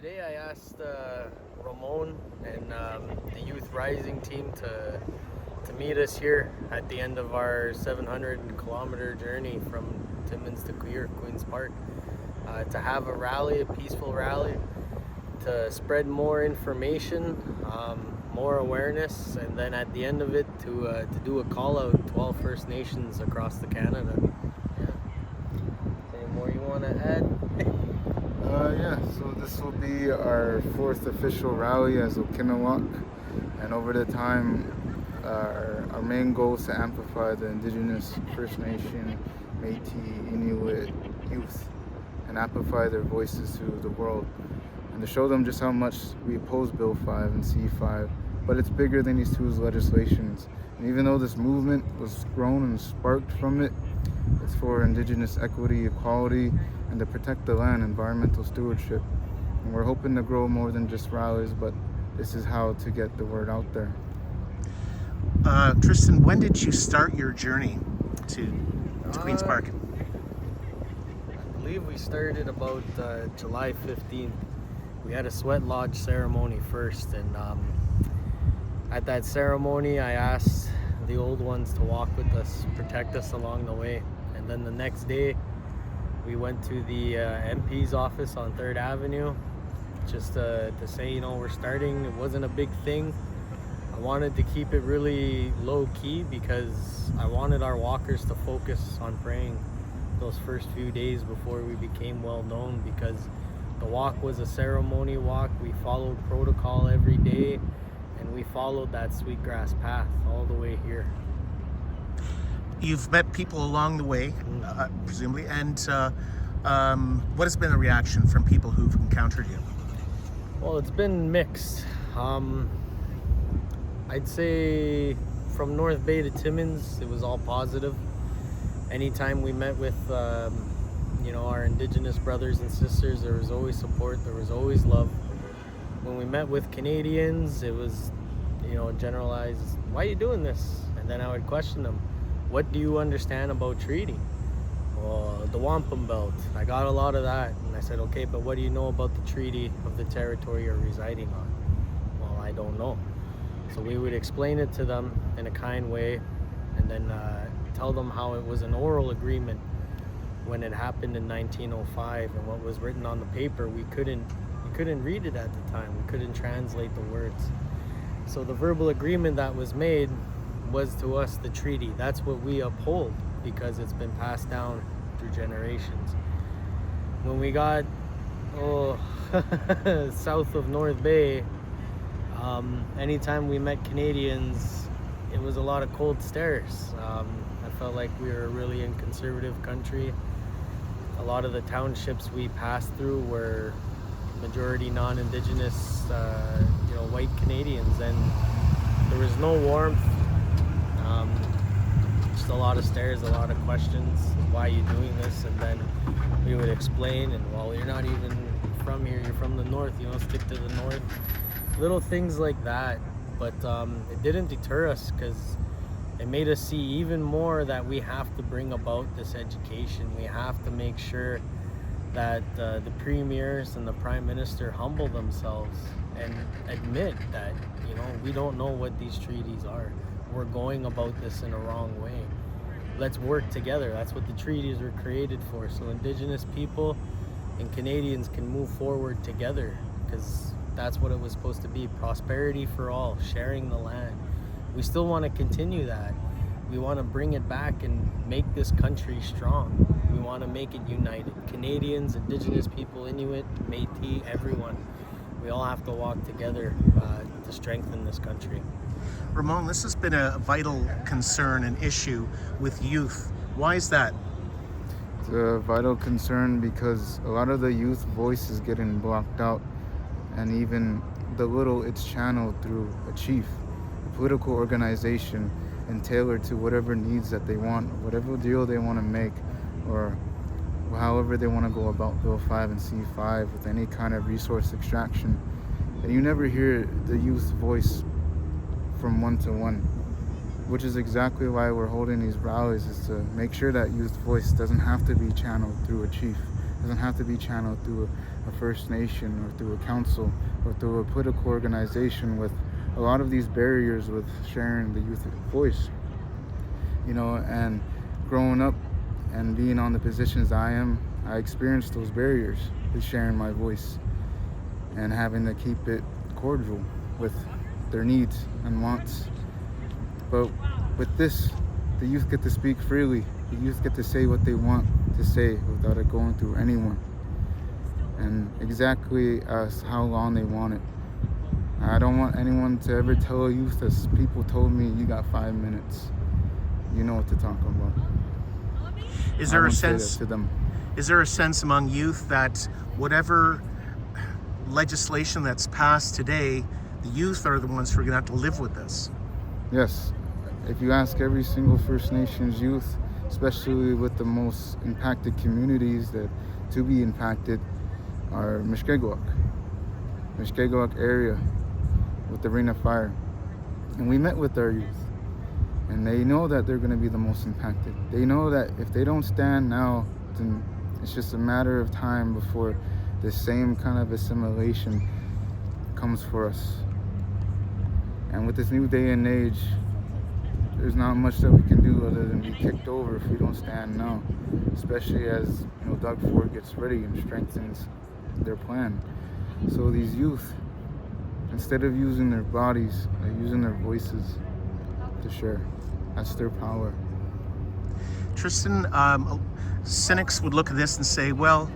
Today I asked Ramon and the Youth Rising team to meet us here at the end of our 700-kilometer journey from Timmins to Queen's Park to have a rally, a peaceful rally, to spread more information, more awareness, and then at the end of it to do a call out to all First Nations across the Canada. Yeah. Any more you want to add? So this will be our 4th official rally as Okiniwak, and over the time our main goal is to amplify the Indigenous, First Nation, Métis, Inuit youth and amplify their voices to the world, and to show them just how much we oppose Bill 5 and C5, but it's bigger than these two legislations. And even though this movement was grown and sparked from it, it's for Indigenous equity, equality, and to protect the land, environmental stewardship. And we're hoping to grow more than just rallies, but this is how to get the word out there. Tristan, when did you start your journey to Queen's Park? I believe we started about July 15th. We had a sweat lodge ceremony first, and at that ceremony I asked the old ones to walk with us, protect us along the way. And then the next day we went to the MP's office on 3rd Avenue just to say, we're starting. It wasn't a big thing. I wanted to keep it really low key because I wanted our walkers to focus on praying those first few days before we became well known, because the walk was a ceremony walk. We followed protocol every day, and we followed that sweetgrass path all the way here. You've met people along the way, presumably, and what has been the reaction from people who've encountered you? Well, it's been mixed. I'd say from North Bay to Timmins, it was all positive. Anytime we met with our Indigenous brothers and sisters, there was always support, there was always love. When we met with Canadians, it was generalized, why are you doing this? And then I would question them, what do you understand about treaty? Well, the wampum belt, I got a lot of that. And I said, okay, but what do you know about the treaty of the territory you're residing on? Well, I don't know. So we would explain it to them in a kind way, and then tell them how it was an oral agreement when it happened in 1905, and what was written on the paper, we couldn't read it at the time. We couldn't translate the words. So the verbal agreement that was made was to us the treaty. That's what we uphold because it's been passed down through generations. When we got south of North Bay, anytime we met Canadians, it was a lot of cold stares. I felt like we were really in conservative country. A lot of the townships we passed through were majority non-Indigenous, white Canadians, and there was no warmth. Just a lot of stares, a lot of questions. Why are you doing this? And then we would explain, and well, you're not even from here. You're from the north. Stick to the north. Little things like that, but it didn't deter us because it made us see even more that we have to bring about this education. We have to make sure that the premiers and the prime minister humble themselves and admit that we don't know what these treaties are. We're going about this in a wrong way. Let's work together. That's what the treaties were created for, so Indigenous people and Canadians can move forward together, because that's what it was supposed to be. Prosperity for all, sharing the land. We still want to continue that. We want to bring it back and make this country strong. We want to make it united. Canadians, Indigenous people, Inuit, Métis, everyone. We all have to walk together to strengthen this country. Ramon, this has been a vital concern and issue with youth. Why is that? It's a vital concern because a lot of the youth voice is getting blocked out, and even the little it's channeled through a chief, a political organization, and tailored to whatever needs that they want, whatever deal they want to make, or however they want to go about Bill 5 and C5 with any kind of resource extraction. And you never hear the youth voice from one-to-one, which is exactly why we're holding these rallies, is to make sure that youth voice doesn't have to be channeled through a chief, doesn't have to be channeled through a First Nation or through a council or through a political organization with a lot of these barriers with sharing the youth voice. And growing up and being on the positions I am, I experienced those barriers with sharing my voice and having to keep it cordial with their needs and wants. But with this, the youth get to speak freely. The youth get to say what they want to say without it going through anyone, and exactly as how long they want it. I don't want anyone to ever tell a youth, as people told me, you got 5 minutes. You know what to talk about. Is there I a won't say that sense? to them. Is there a sense among youth that whatever legislation that's passed today, the youth are the ones who are going to have to live with this? Yes. If you ask every single First Nations youth, especially with the most impacted communities that to be impacted are Mishkegawak area with the Ring of Fire. And we met with our youth, and they know that they're going to be the most impacted. They know that if they don't stand now, then it's just a matter of time before the same kind of assimilation comes for us. And with this new day and age, there's not much that we can do other than be kicked over if we don't stand now, especially as Doug Ford gets ready and strengthens their plan. So these youth, instead of using their bodies, they're using their voices to share. That's their power. Tristan, cynics would look at this and say, well,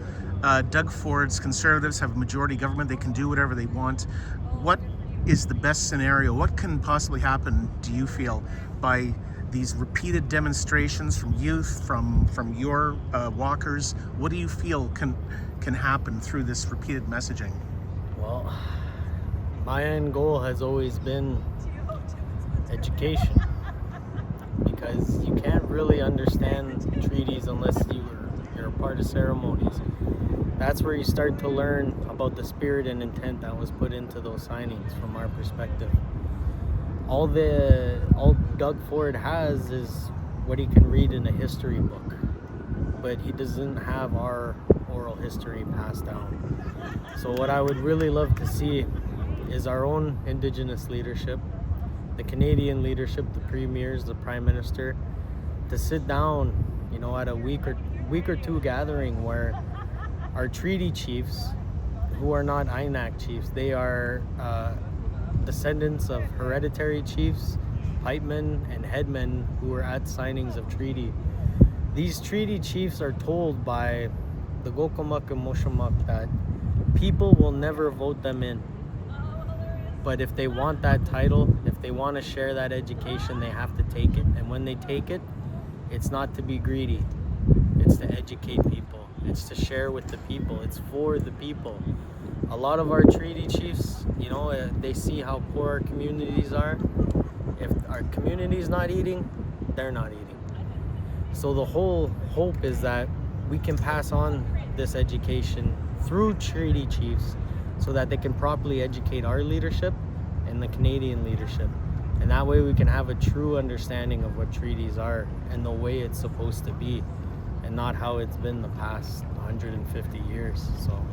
Doug Ford's Conservatives have a majority government. They can do whatever they want. What is the best scenario? What can possibly happen, do you feel, by these repeated demonstrations from youth, from your walkers? What do you feel can happen through this repeated messaging? Well, my end goal has always been education, because you can't really understand treaties unless you're a part of ceremonies. That's where you start to learn about the spirit and intent that was put into those signings from our perspective. All Doug Ford has is what he can read in a history book, but he doesn't have our oral history passed down. So what I would really love to see is our own Indigenous leadership, the Canadian leadership, the premiers, the Prime Minister, to sit down, at a week or two gathering where our treaty chiefs, who are not INAC chiefs, they are descendants of hereditary chiefs, pipemen, and headmen who were at signings of treaty. These treaty chiefs are told by the Gokomuk and Moshamuk that people will never vote them in. But if they want that title, if they want to share that education, they have to take it. And when they take it, it's not to be greedy. It's to educate people. It's to share with the people. It's for the people. A lot of our treaty chiefs, they see how poor our communities are. If our community's not eating, they're not eating. So the whole hope is that we can pass on this education through treaty chiefs so that they can properly educate our leadership and the Canadian leadership. And that way we can have a true understanding of what treaties are and the way it's supposed to be, and not how it's been the past 150 years. So